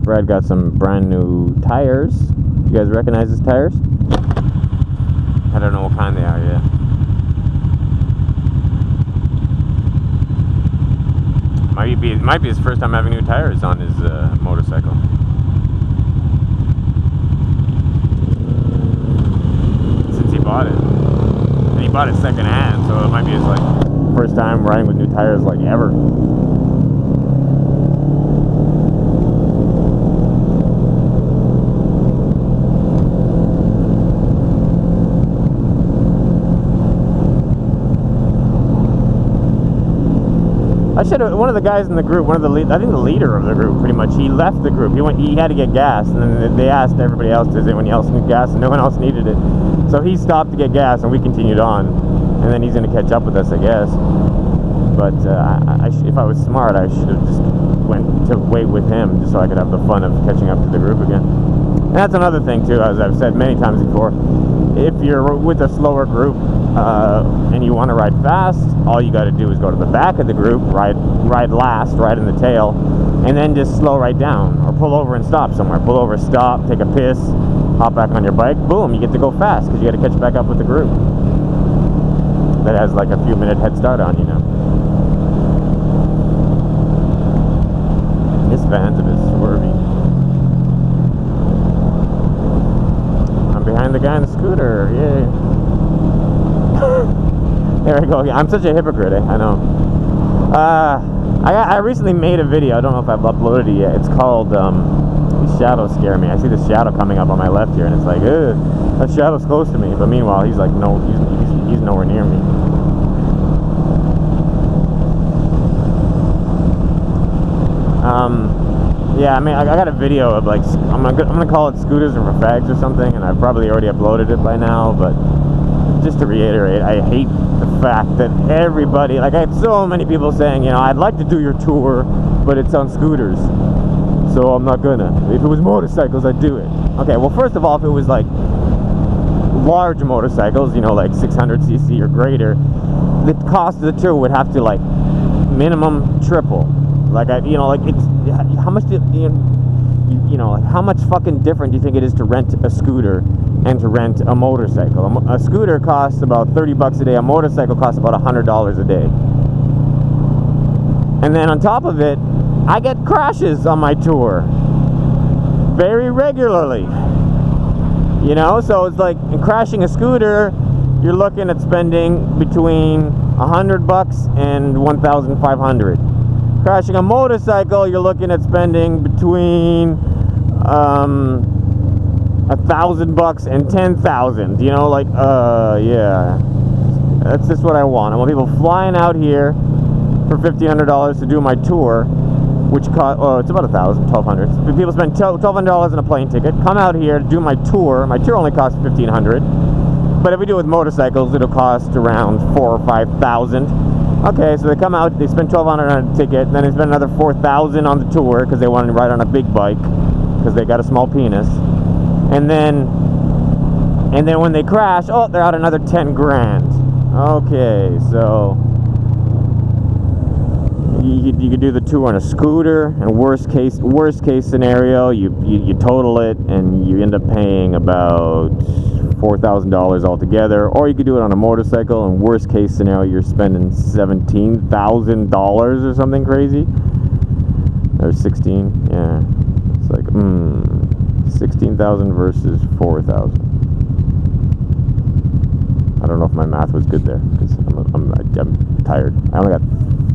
Brad got some brand new tires. You guys recognize his tires? I don't know what kind they are yet. It might be his first time having new tires on his motorcycle. Since he bought it. And he bought it second hand, so it might be his like first time riding with new tires like ever. One of the guys in the group, I think the leader of the group, pretty much, he left the group. He had to get gas, and then they asked everybody else, does anyone else need gas, and no one else needed it. So he stopped to get gas, and we continued on, and then he's going to catch up with us, I guess. But if I was smart, I should have just went to wait with him, just so I could have the fun of catching up to the group again. And that's another thing, too, as I've said many times before. If you're with a slower group, and you want to ride fast, all you got to do is go to the back of the group, ride last, ride in the tail, and then just slow right down, or pull over and stop somewhere. Pull over, stop, take a piss, hop back on your bike, boom, you get to go fast, because you got to catch back up with the group. That has like a few minute head start on you now. This van's a bit swervy. I'm behind the guy in the scooter, yay. There we go. I'm such a hypocrite, eh? I know. I recently made a video. I don't know if I've uploaded it yet. It's called "These Shadows Scare Me." I see this shadow coming up on my left here, and it's like, ugh, that shadow's close to me. But meanwhile, he's like, no, he's nowhere near me. Yeah, I mean, I got a video of like, I'm gonna call it "Scooters and for Fags" or something, and I've probably already uploaded it by now, but. Just to reiterate, I hate the fact that everybody, like I had so many people saying, you know, I'd like to do your tour, but it's on scooters, so I'm not gonna. If it was motorcycles, I'd do it. Okay, well, first of all, if it was like large motorcycles, you know, like 600cc or greater, the cost of the tour would have to like minimum triple. Like it's how much do you know, like how much fucking different do you think it is to rent a scooter and to rent a motorcycle? A scooter costs about 30 bucks a day. A motorcycle costs about $100 a day. And then on top of it, I get crashes on my tour very regularly. You know, so it's like in crashing a scooter, you're looking at spending between $100 and 1,500. Crashing a motorcycle, you're looking at spending between $1,000 and 10,000. You know, like yeah, that's just what I want. I want people flying out here for $1,500 to do my tour, which cost it's about $1,200. People spend $1,200 on a plane ticket, come out here to do my tour. My tour only costs $1,500, but if we do it with motorcycles, it'll cost around $4,000 or $5,000. Okay, so they come out, they spend $1,200 on a ticket, and then they spend another $4,000 on the tour because they want to ride on a big bike because they got a small penis, and then when they crash, oh, they're out another 10 grand. Okay, so you could do the tour on a scooter, and worst case scenario, you total it and you end up paying about $4,000 altogether. Or you could do it on a motorcycle, and worst case scenario, you're spending $17,000 or something crazy, or 16. Yeah, it's like 16,000 versus 4,000. I don't know if my math was good there, because I'm tired. I only got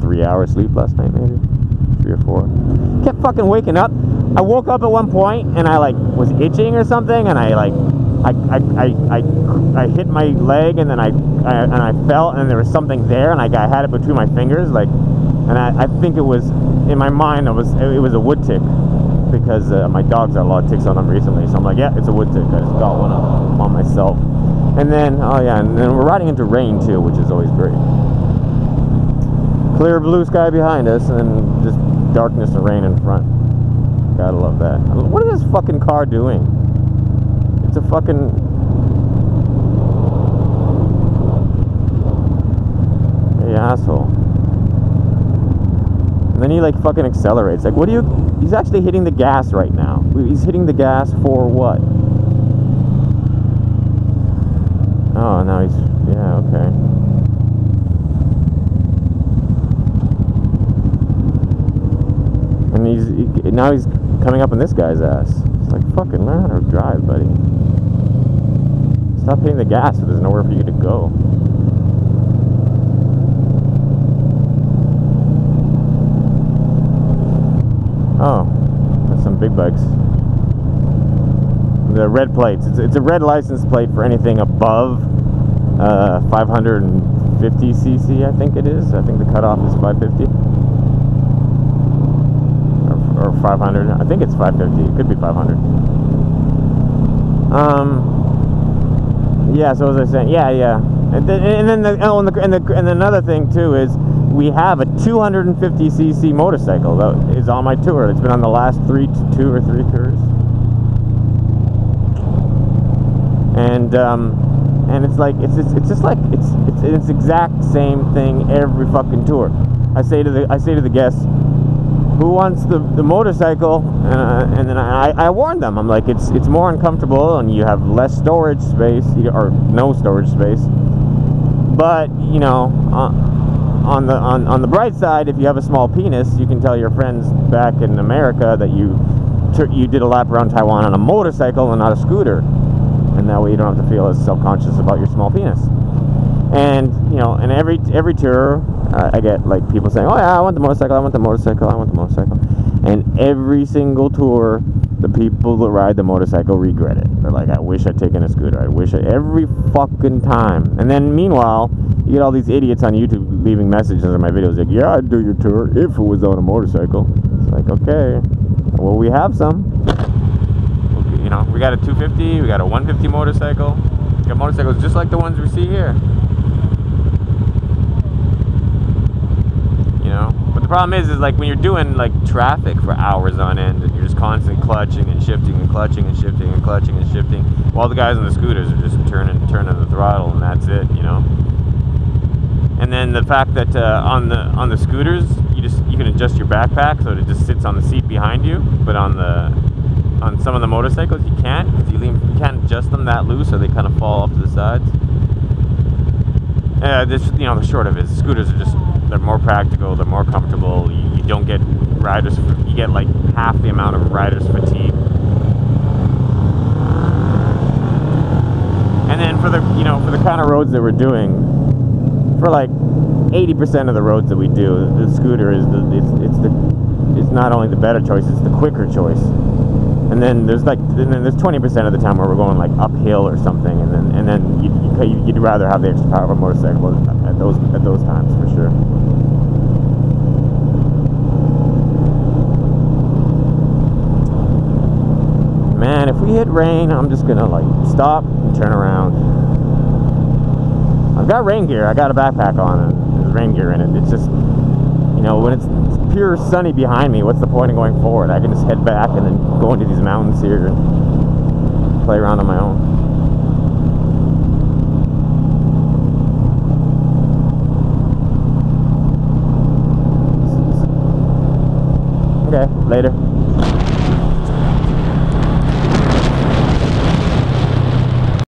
3 hours sleep last night, maybe 3 or 4. Kept fucking waking up. I woke up at one point and I like was itching or something, and I hit my leg, and then I fell, and there was something there, and I had it between my fingers, like, and I think it was in my mind it was a wood tick, because my dogs had a lot of ticks on them recently, so I'm like, yeah, it's a wood tick. I just got one up on myself. And then, oh yeah, and then we're riding into rain too, which is always great. Clear blue sky behind us, and just darkness and rain in front. Gotta love that. What is this fucking car doing? It's a fucking... Hey, asshole. And then he like fucking accelerates. Like, what do you? He's actually hitting the gas right now. He's hitting the gas for what? Oh, now he's, yeah, okay. And now he's coming up on this guy's ass. It's like, fucking learn how to drive, buddy. Stop hitting the gas if there's nowhere for you to go. Oh, that's some big bikes. The red plates. It's a red license plate for anything above 550 cc, I think it is. I think the cutoff is 550 or 500. I think it's 550. It could be 500. Yeah. So as I was saying, yeah. And then another thing too is we have a 250 cc motorcycle that is on my tour. It's been on the last 2 or 3 tours. And it's like it's exact same thing every fucking tour. I say to the guests, who wants the motorcycle, and then I warn them. I'm like, it's more uncomfortable and you have less storage space, or no storage space. But you know, on the bright side, if you have a small penis, you can tell your friends back in America that you did a lap around Taiwan on a motorcycle and not a scooter. And that way you don't have to feel as self-conscious about your small penis. And you know, and every tour I get like people saying, oh yeah, I want the motorcycle, I want the motorcycle, I want the motorcycle. And every single tour, the people that ride the motorcycle regret it. They're like, I wish I'd taken a scooter. Every fucking time. And then meanwhile, you get all these idiots on YouTube leaving messages on my videos like, yeah, I'd do your tour if it was on a motorcycle. It's like, okay, well, we have some. You know, we got a 250, we got a 150 motorcycle. We got motorcycles just like the ones we see here. You know, but the problem is like when you're doing like traffic for hours on end and you're just constantly clutching and shifting and clutching and shifting and clutching and shifting, while the guys on the scooters are just turning the throttle and that's it, you know. And then the fact that on the scooters you can adjust your backpack so it just sits on the seat behind you, but on some of the motorcycles you can't, because you can't adjust them that loose, so they kind of fall off to the sides. You know, the short of it is, scooters are they're more practical, they're more comfortable. You don't get riders, you get like half the amount of riders fatigue. And then for the kind of roads that we're doing, for like 80% of the roads that we do, the scooter is it's not only the better choice, it's the quicker choice. And then there's 20% of the time where we're going like uphill or something, and then you'd rather have the extra power of a motorcycle at those times for sure. Man, if we hit rain, I'm just gonna like stop and turn around. I've got rain gear. I got a backpack on and there's rain gear in it. It's just, you know, when it's pure sunny behind me, what's the point of going forward? I can just head back and then go into these mountains here and play around on my own. Okay, later.